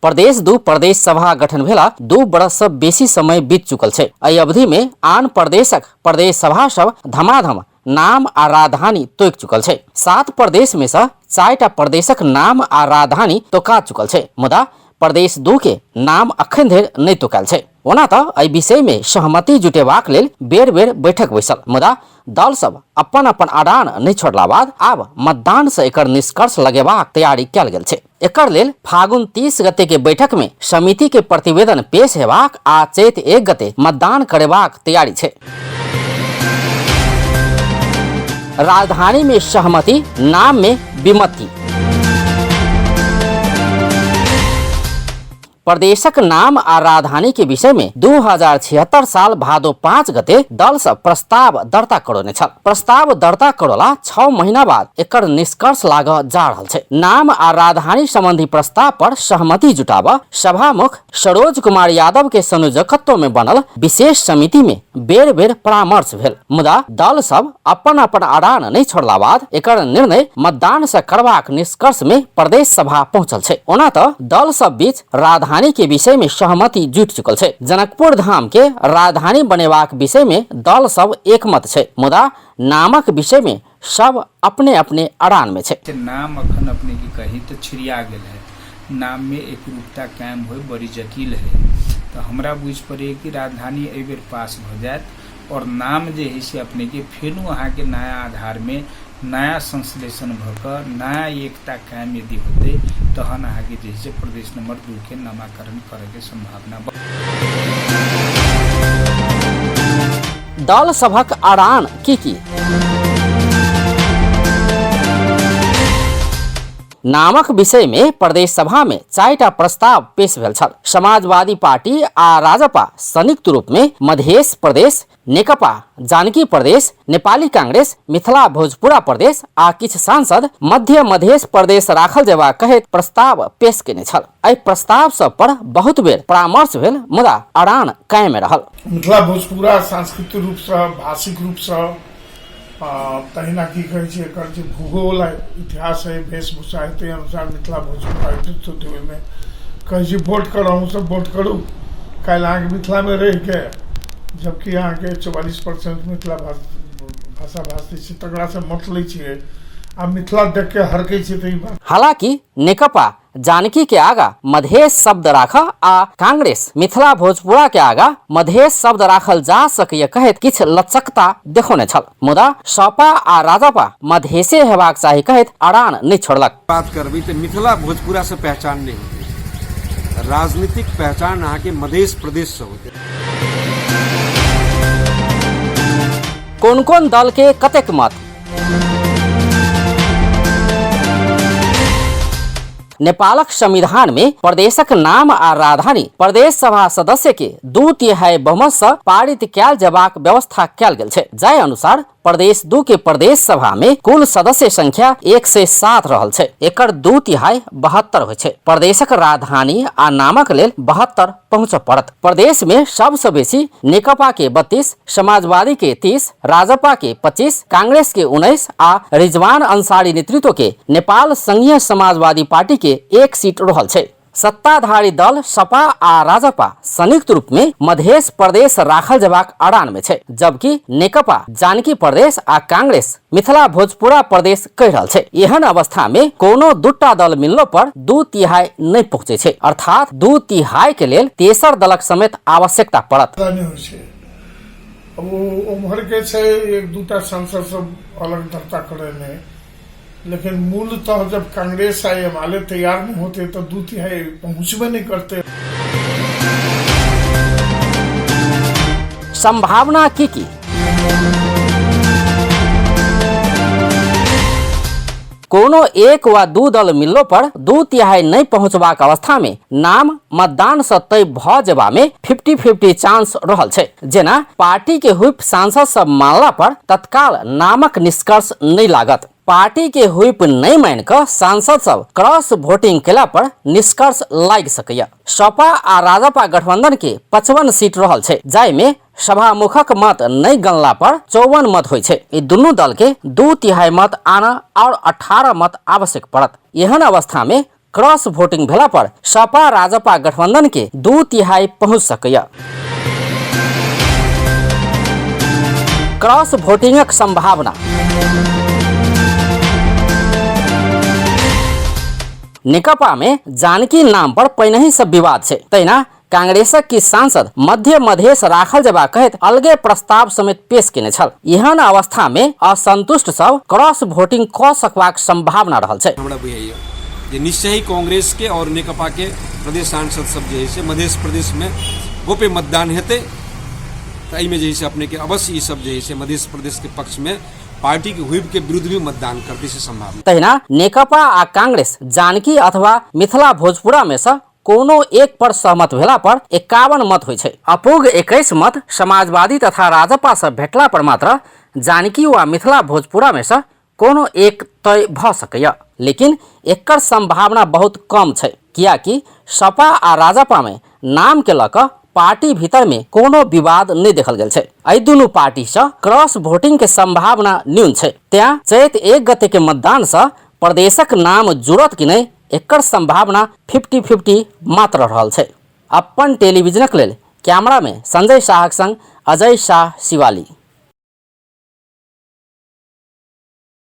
प्रदेश दू प्रदेश सभा गठन भेला 2 बरस से बेसी समय बीत चुकल छै। एहि अवधि में आन प्रदेशक प्रदेश सभा सब धमाधम नाम आ राजधानी तोक चुकल छै। 7 प्रदेश में से 4टा प्रदेशक नाम आ राजधानी तोका चुकल छै, मुदा प्रदेश 2 के नाम अखन धरि नहीं तोकाल छै। ओना तऽ एहि विषय में सहमति जुटेबाक लेल बेर बेर बैठक बैसल, मुदा दल सब अपन अपन अड़ान नहीं छोड़ला बाद आब मतदान से एकर निष्कर्ष लगेबाक तैयारी कयल गेल छै। एकर लेल फागुन 30 गते के बैठक में समिति के प्रतिवेदन पेश हेबाक आ चैत 1 गते मतदान करेबाक तैयारी छै। राजधानी में सहमति, नाम में विमति। प्रदेशक नाम आ राजधानी के विषय में 2076 साल भादो 5 गते दल सब प्रस्ताव दर्ता करोने छल। प्रस्ताव दर्ता करोला 6 महीना बाद एकर निष्कर्ष लाग जा रहल छै। नाम आ राजधानी संबंधी प्रस्ताव पर सहमति जुटाब सभामुख सरोज कुमार यादव के संयोजकत्व में बनल विशेष समिति में बेर बेर परामर्श भेल, मुदा दल सब अपन अपन अड़ान नहीं छोड़ला बाद एकर निर्णय मतदान से करबाक निष्कर्ष में प्रदेश सभा पहुंचल छै। ओना तऽ दल सब बीच राजधानी के विषय में सहमति जुट चुकल छै। जनकपुर धाम के राजधानी बनेबाक विषय में दल सब एकमत छै, मुदा नामक विषय में सब अपने अपने अड़ान में छै। नाम अखन अपने की कही तो छिड़िया गेल है, नाम में एक रूपता कायम हो बड़ी जटिल है। तो हमरा बुझ पड़े कि राजधानी एहि बेर पास हो जाए और नाम जे है से अपने के फिर वहाँ के नया आधार में नया संश्लेषण भकर नया एकता कायम यदि होते तहन अहाँ के जैसे प्रदेश नंबर 2 के नामाकरण करे के संभावना। दल सभक अड़ान की नामक विषय में प्रदेश सभा में 4टा प्रस्ताव पेश भेल छल। समाजवादी पार्टी आ राजपा संयुक्त रूप में मध्य प्रदेश, नेकपा जानकी प्रदेश, नेपाली कांग्रेस, मिथिला भोजपुरा प्रदेश आ किछ सांसद मध्य प्रदेश राखल जेबा कहैत प्रस्ताव पेश केने छल। एहि प्रस्ताव सब पर बहुत बेर परामर्श भेल, मुदा अड़ान कायम रहल। मिथिला भोजपुरा सांस्कृतिक रूप से, भाषिक रूप से तहिना की कहै छै एकर जे भूगोल इतिहास है, वेशभूषा है, ताहि अनुसार मिथिला भोजपुरा नेतृत्व देवे में कहै छै वोट करहूँ सब वोट करूँ। काल्हि अहाँके मिथिला में रहि के जबकि यहाँ के 44% मिथिला भाषा भाषी छै तकरा से मत लै छियै आ मिथिला देख के हरकै छै। तो हालांकि नेकपा जानकी के आगा मधेश शब्द राख आ कांग्रेस मिथिला भोजपुरा के आगा मधेश शब्द राखल जा सकैए कहैत किछ लचकता देखौने छल, मुदा सपा आ राजपा मधेशे हेबाक चाही कहैत अड़ान नहीं छोड़लक। बात करबी तो मिथिला भोजपुरा से पहचान नहीं होती, राजनीतिक पहचान अहाँ के मधेश प्रदेश से होते। कोन कोन दल के कतेक मत। नेपालक संविधान में प्रदेशक नाम आ राजधानी प्रदेश सभा सदस्य के 2/3 बहुमत से पारित कयल जेबाक व्यवस्था कयल गेल छै। जाहि अनुसार प्रदेश 2 के प्रदेश सभा में कुल सदस्य संख्या 107 रहल छै। एकर 2/3 72 होइ छै। प्रदेशक राजधानी आ नामक लेल 72 पहुंच पड़त। प्रदेश में सबसे बेसी नेकपा के 32, समाजवादी के 30, राजपा के 25, कांग्रेस के 19 आ रिजवान अंसारी नेतृत्व के नेपाल संघीय समाजवादी पार्टी के 1 सीट रहल छै। सत्ताधारी दल सपा आ राजपा संयुक्त रूप में मध्य प्रदेश राखल जेबाक अड़ान में छै, जबकि नेकपा जानकी प्रदेश आ कांग्रेस मिथिला भोजपुरा प्रदेश कहि रहल छै। एहन अवस्था में कोनो दूटा दल मिललो पर 2/3 नहीं पहुंचे छै, अर्थात 2/3 के लेल तेसर दलक समेत आवश्यकता पड़त। उम्हर के छै 1-2टा सांसद सब अलग दर्ता करे में, लेकिन मूलतः जब कांग्रेस आई माले तैयार नहीं होते तो 2/3 पहुंचवे नहीं करते। संभावना की कोनो 1 वा 2 दल मिललो पर 2/3 नहीं पहुंचबाक अवस्था में नाम मतदान से तय भ जेबा में 50-50 चांस रहल छै। जेना पार्टी के हुइप सांसद सब मानला पर तत्काल नामक निष्कर्ष नहीं लागत। पार्टी के हुइप नहीं मान कर सांसद सब क्रॉस वोटिंग केला पर निष्कर्ष लाग सकैया। सपा आ राजपा गठबंधन के 55 सीट रहल छै, जाहि में सभामुखक मत नहीं गणला पर 54 मत होइ छै। ई दुनू दल के 2/3 मत आना और 18 मत आवश्यक पड़त। एहन अवस्था में क्रॉस वोटिंग भेला पर सपा राजपा गठबंधन के 2/3 पहुंच सकैया। क्रॉस वोटिंगक संभावना। नेकपा में जानकी नाम पर पहिनहि से विवाद छै, तहिना कांग्रेसक की सांसद मध्य मधेश राखल जबा कहैत अलगे प्रस्ताव समेत पेश केने छल। एहन अवस्था में असंतुष्ट सब क्रॉस वोटिंग क सकबाक संभावना रहल छै। हमरा बुझाइए जे निश्चय ही कांग्रेस के और नेकपा के प्रदेश सांसद सब जे है से मध्य प्रदेश में गोपे मतदान हेतै, तो एहिमे जे है से अपने के अवश्य ई सब जे है से मध्य प्रदेश के पक्ष में पार्टी के व्हिप के विरुद्ध भी मतदान करते से संभावना। तहिना नेकपा आ कांग्रेस जानकी अथवा मिथिला भोजपुरा में से कोनो एक पर सहमत भेला पर 51 मत होइ छै। अपूग 21 मत समाजवादी तथा राजपा से भेटला पर मात्र जानकी वा मिथिला भोजपुरा में से कोनो एक तय भ सकैया, लेकिन एकर संभावना बहुत कम छै, कियाकि सपा आ राजपा में नाम के लक पार्टी भीतर में कोनो विवाद नहीं देखल गेल छै। एहि दुनू पार्टी से क्रॉस वोटिंग के संभावना न्यून छै। त्या चैत 1 गते के मतदान से प्रदेशक नाम जुड़त कि नहीं एकर संभावना 50-50 मात्र रहल छै। अपन टेलीविजनक लेल कैमरा में संजय शाहक संग अजय शाह शिवाली।